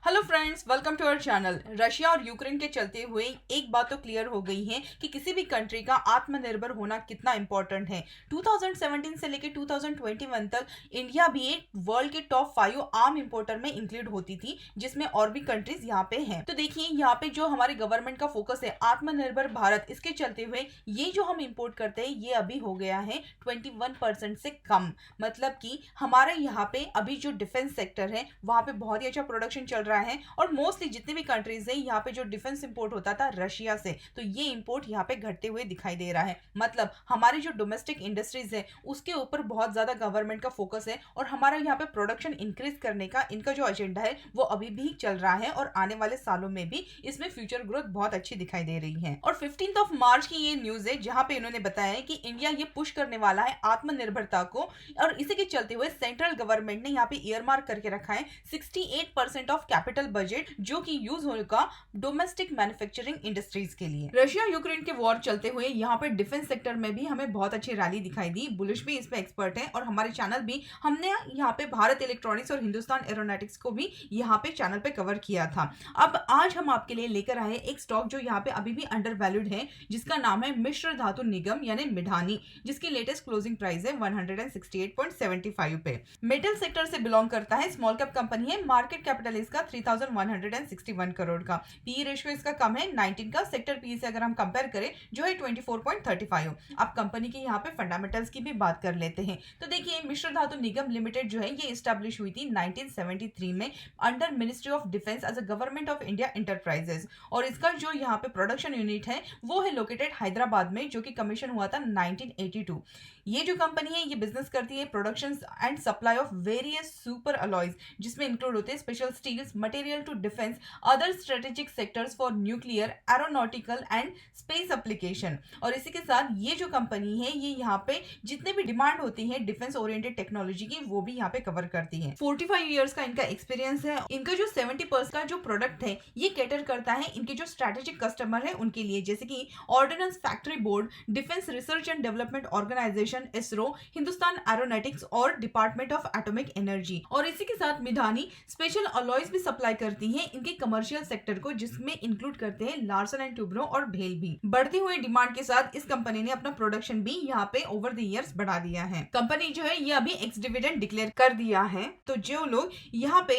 Hello friends, welcome to our channel. Russia और Ukraine के चलते हुए एक बात तो क्लियर हो गई है कि किसी भी कंट्री का आत्मनिर्भर होना कितना इंपॉर्टेंट है। 2017 से लेकर 2021 तक इंडिया भी एक वर्ल्ड के टॉप 5 आर्म इंपोर्टर में इंक्लूड होती थी, जिसमें और भी कंट्रीज यहाँ पे हैं। तो देखिए यहाँ पे जो हमारे गवर्नमेंट का फोकस है आत्मनिर्भर भारत, इसके चलते हुए ये जो हम इंपोर्ट करते हैं ये अभी हो गया है 21% से कम। मतलब कि हमारे यहाँ पे अभी जो डिफेंस सेक्टर है वहां पे बहुत ही अच्छा प्रोडक्शन चल रहा है और मोस्टली जितने भी कंट्रीज है यहाँ पे जो डिफेंस इंपोर्ट होता था रशिया से, तो ये इंपोर्ट यहाँ पे घटते हुए दिखाई दे रहा है। मतलब हमारी जो डोमेस्टिक इंडस्ट्रीज है उसके ऊपर बहुत ज्यादा गवर्नमेंट का फोकस है और हमारा यहाँ पे प्रोडक्शन इंक्रीज करने का इनका जो एजेंडा है वो अभी भी चल रहा है और आने वाले सालों में भी इसमें फ्यूचर ग्रोथ बहुत अच्छी दिखाई दे रही है। और 15 मार्च की ये न्यूज है जहां पे इन्होंने बताया है कि इंडिया ये पुश करने वाला है आत्मनिर्भरता को और इसी के चलते हुए सेंट्रल गवर्नमेंट ने यहाँ पे ईयरमार्क करके रखा है 68% ऑफ कैपिटल बजट जो कि यूज होगा डोमेस्टिक मैन्युफैक्चरिंग इंडस्ट्रीज के लिए। रशिया यूक्रेन के वॉर चलते हुए यहाँ पे डिफेंस सेक्टर में भी हमें बहुत अच्छी रैली दिखाई दी। बुलिश भी इस पे एक्सपर्ट है और हमारे चैनल भी हमने यहाँ पे भारत इलेक्ट्रॉनिक्स और हिंदुस्तान एरोनॉटिक्स को भी यहाँ पे चैनल पे कवर किया था। अब आज हम आपके लिए लेकर आए एक स्टॉक जो यहाँ पे अभी भी अंडर वैल्यूड है, जिसका नाम है मिश्र धातु निगम यानी मिधानी, जिसकी लेटेस्ट क्लोजिंग प्राइस है 168.75 पे। मेटल सेक्टर से बिलोंग करता है, स्मॉल कैप कंपनी है, मार्केट कैपिटल इसका 3161 करोड़ का, पी रेशियो इसका कम है 19 का, सेक्टर पी से अगर हम कंपेयर करें जो है 24.35। अब कंपनी के यहाँ पे फंडामेंटल्स की भी बात कर लेते हैं तो देखिए मिश्र धातु निगम लिमिटेड जो है ये इस्टेब्लिश हुई थी 1973 में under ministry of defence as a government of India enterprises और इसका जो यहाँ पे प्रोडक्शन यूनिट है वो है लोकेटेड हैदराबाद में, जो कि कमीशन हुआ था 1982। ये जो कंपनी है ये बिजनेस करती है production and supply of various super alloys, जिसमें इंक्लूड होते हैं special steels, material to defence, other strategic sectors for nuclear, aeronautical and space application. और इसी के साथ ये जो कंपनी है ये यहाँ पे जितने भी डिमांड होती है डिफेंस ओरिएंटेड टेक्नोलॉजी की वो भी यहाँ पे कवर करती है। 45 इयर्स का इनका एक्सपीरियंस है। इनका जो 70% का जो प्रोडक्ट है ये कैटर करता है इनके जो स्ट्रेटेजिक कस्टमर है उनके लिए, जैसे कि ordnance factory board, defence research and development organisation ISRO, Hindustan aeronautics और डिपार्टमेंट ऑफ एटॉमिक एनर्जी। और इसी के साथ मिधानी स्पेशल अलॉयज भी सप्लाई करती है इनके कमर्शियल सेक्टर को, जिसमें इंक्लूड करते हैं लार्सन एंड टुब्रो और भेल भी। बढ़ती हुई डिमांड के साथ इस कंपनी ने अपना प्रोडक्शन भी यहाँ पे ओवर द इयर्स बढ़ा दिया है। कंपनी जो है ये अभी एक्स डिविडेंड डिक्लेयर कर दिया है, तो जो लोग यहाँ पे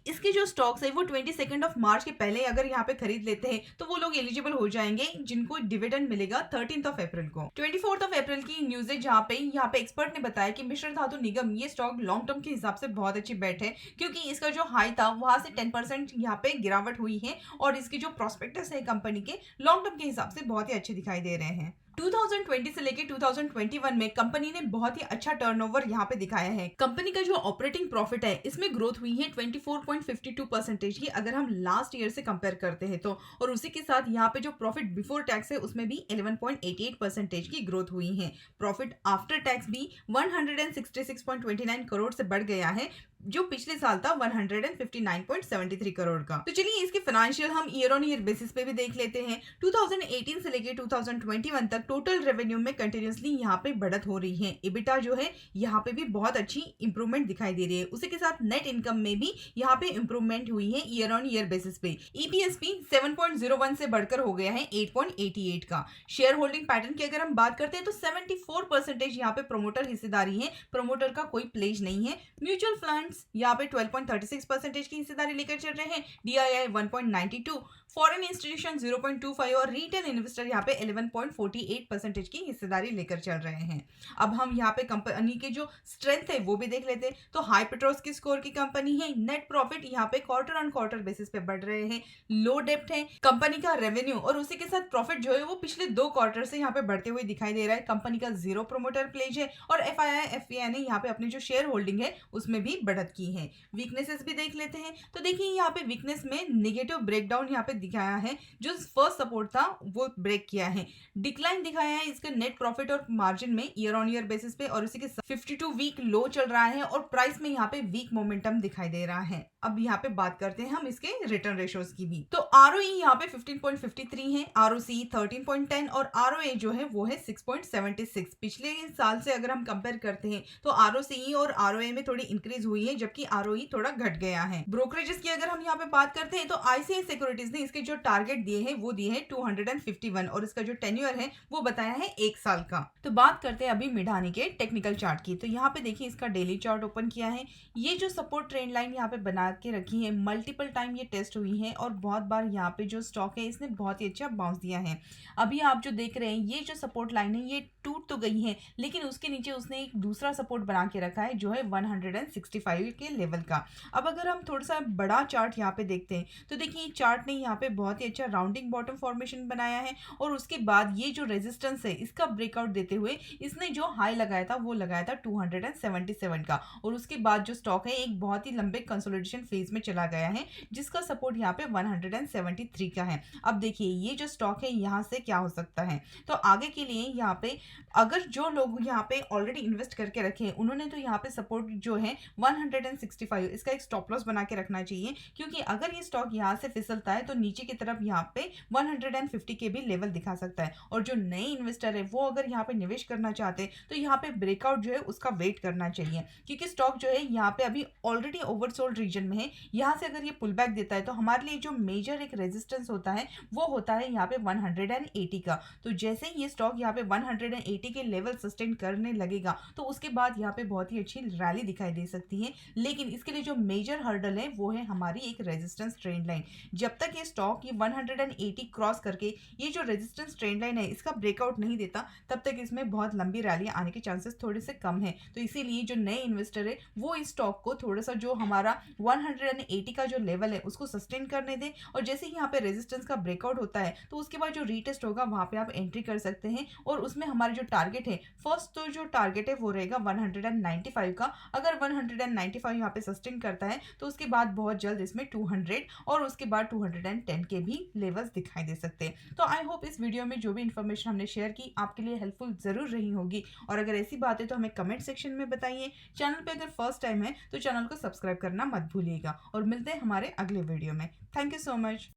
इसके जो स्टॉक्स है वो 22 मार्च के पहले अगर यहाँ पे खरीद लेते हैं तो वो लोग एलिजिबल हो जाएंगे जिनको डिविडेंड मिलेगा 13 अप्रैल को। 24 अप्रैल की न्यूज है जहाँ पे एक्सपर्ट ने बताया कि मिश्र धातु निगम ये स्टॉक लॉन्ग टर्म के हिसाब से बहुत अच्छी बेट है, क्योंकि इसका जो हाई था वहां से 10% यहाँ पे गिरावट हुई है और इसकी जो प्रोस्पेक्टस है कंपनी के लॉन्ग टर्म के हिसाब से बहुत ही अच्छे दिखाई दे रहे हैं। 2020 से लेके 2021 में कंपनी ने बहुत ही अच्छा टर्नओवर यहाँ पे दिखाया है। कंपनी का जो ऑपरेटिंग प्रॉफिट है इसमें ग्रोथ हुई है 24.52% की अगर हम लास्ट ईयर से कंपेयर करते हैं तो, और उसी के साथ यहाँ पे जो प्रॉफिट बिफोर टैक्स है उसमें भी 11.88% की ग्रोथ हुई है। प्रॉफिट आफ्टर टैक्स भी 166.29 करोड़ से बढ़ गया है, जो पिछले साल था 159.73 करोड़ का। तो चलिए इसके फाइनेंशियल हम ईयर ऑन ईयर बेसिस पे भी देख लेते हैं। 2018 से लेके 2021 तक टोटल रेवेन्यू में कंटिन्यूसली यहाँ पे बढ़त हो रही है। इबिटा जो है यहाँ पे भी बहुत अच्छी इंप्रूवमेंट दिखाई दे रही है। उसी के साथ नेट इनकम में भी यहाँ पे इंप्रूवमेंट हुई है ईयर ऑन ईयर बेसिस पे। ईपीएस भी 7.01 से बढ़कर हो गया है 8.88 का। शेयर होल्डिंग पैटर्न की अगर हम बात करते हैं तो 74% यहाँ पे प्रोमोटर हिस्सेदारी है, प्रोमोटर का कोई प्लेज नहीं है। म्यूचुअल फंड यहाँ पे 12.36% की हिस्सेदारी लेकर चल रहे हैं, डीआईआई 1.92, फॉरेन इंस्टीट्यूशन 0.25 और रिटेल इन्वेस्टर यहाँ पे 11.48% की हिस्सेदारी लेकर चल रहे हैं। अब हम यहाँ पे कंपनी के जो स्ट्रेंथ है वो भी देख लेते हैं तो हाई पेट्रोस की स्कोर की कंपनी है, नेट प्रॉफिट यहाँ पे क्वार्टर ऑन क्वार्टर बेसिस पे बढ़ रहे हैं, लो डेप्ट है कंपनी का रेवेन्यू और उसी के साथ प्रॉफिट जो है वो पिछले 2 क्वार्टर से यहाँ पे बढ़ते हुए दिखाई दे रहा है। कंपनी का 0 प्रोमोटर प्लेज है और एफआईआई ने यहाँ पे अपनी जो शेयर होल्डिंग है उसमें भी बढ़त की है। वीकनेसेस भी देख लेते हैं तो देखिए यहाँ पे वीकनेस में नेगेटिव ब्रेकडाउन यहाँ पे दिखाया है, जो फर्स्ट सपोर्ट था वो ब्रेक किया है। डिक्लाइन दिखाया है इसका नेट प्रॉफिट और मार्जिन में ईयर ऑन ईयर बेसिस पे और इसी के 52 वीक लो चल रहा है और प्राइस में यहाँ पे वीक मोमेंटम दिखाई दे रहा है। अब यहाँ पे बात करते हैं हम इसके रिटर्न रेशोज की भी। तो ROE यहाँ पे 15.53 है, ROCE 13.10 और ROA जो है वो है 6.76। पिछले साल से अगर हम कंपेयर करते हैं तो ROCE और ROA में थोड़ी इंक्रीज हुई है, जबकि ROE थोड़ा घट गया है। ब्रोकरेजेस की अगर हम यहाँ पे बात करते हैं तो ICICI सिक्योरिटीज ने इसके जो टारगेट दिए हैं वो दिए हैं 251 और इसका जो टेन्योर है वो बताया है 1 साल का। तो बात करते हैं अभी मिडानी के टेक्निकल चार्ट की। तो यहाँ पे देखिए इसका डेली चार्ट ओपन किया है। ये जो सपोर्ट ट्रेंड लाइन यहाँ पे बना के रखी है, मल्टीपल टाइम ये टेस्ट हुई है और बहुत बार यहाँ पे जो स्टॉक है इसने बहुत ही अच्छा बाउंस दिया है। अभी आप जो देख रहे हैं ये जो सपोर्ट लाइन है ये टूट तो गई है, लेकिन उसके नीचे उसने एक दूसरा सपोर्ट बना के रखा है जो है 165 के लेवल का। अब अगर हम थोड़ा सा बड़ा चार्ट यहाँ पे देखते हैं तो देखिए चार्ट ने यहाँ पे बहुत ही अच्छा राउंडिंग बॉटम फॉर्मेशन बनाया है और उसके बाद ये जो रेजिस्टेंस है इसका ब्रेकआउट देते हुए इसने जो हाई लगाया था वो लगाया था 277 का और उसके बाद जो स्टॉक है एक बहुत ही लंबे कंसोलिडेशन फेज में चला गया है जिसका सपोर्ट यहाँ पे 173 का है। अब देखिए ये जो स्टॉक है यहाँ से क्या हो सकता है, तो आगे के लिए यहाँ पे अगर जो लोग यहाँ पे ऑलरेडी इन्वेस्ट करके रखे हैं उन्होंने तो यहाँ पे सपोर्ट जो है 165 इसका एक स्टॉप लॉस बना के रखना चाहिए, क्योंकि अगर ये स्टॉक यहाँ से फिसलता है तो नीचे की तरफ यहाँ पे 150 के भी लेवल दिखा सकता है। और जो नए इन्वेस्टर है वो अगर यहाँ पे निवेश करना चाहते हैं तो यहाँ पे ब्रेकआउट जो है उसका वेट करना चाहिए, क्योंकि स्टॉक जो है यहाँ पे अभी ऑलरेडी ओवरसोल्ड रीजन में है। यहाँ से अगर ये पुल बैक देता है तो हमारे लिए जो मेजर एक रेजिस्टेंस होता है वो होता है यहाँ पे 180 का। तो जैसे ही ये स्टॉक यहाँ पे 180 के लेवल सस्टेन करने लगेगा तो उसके बाद यहाँ पे बहुत ही अच्छी रैली दिखाई दे सकती है, लेकिन इसके लिए जो मेजर हर्डल है वो है हमारी एक रेजिस्टेंस ट्रेंड लाइन। जब तक ये स्टॉक ये 180 क्रॉस करके ये जो रेजिस्टेंस ट्रेंड लाइन है इसका ब्रेकआउट नहीं देता तब तक इसमें बहुत लंबी रैली आने के चांसेस थोड़े से कम है। तो इसीलिए जो नए इन्वेस्टर है वो इस स्टॉक को थोड़ा सा जो हमारा 180 का जो लेवल है उसको सस्टेन करने दें और जैसे ही यहाँ पे रेजिस्टेंस का ब्रेकआउट होता है तो उसके बाद जो रीटेस्ट होगा वहां पे आप एंट्री कर सकते हैं और उसमें हमारा जो टारगेट है फर्स्ट तो जो टारगेट है वो रहेगा 195 का। अगर 195 यहाँ पे सस्टेन करता है तो उसके बाद बहुत जल्द इसमें 200 और उसके बाद 210 के भी लेवल्स दिखाई दे सकते हैं। तो आई होप इस वीडियो में जो भी इन्फॉर्मेशन हमने शेयर की आपके लिए हेल्पफुल जरूर रही होगी और अगर ऐसी बात है तो हमें कमेंट सेक्शन में बताइए। चैनल पे अगर फर्स्ट टाइम है तो चैनल को सब्सक्राइब करना मत भूलिएगा और मिलते हैं हमारे अगले वीडियो में। Thank you so much.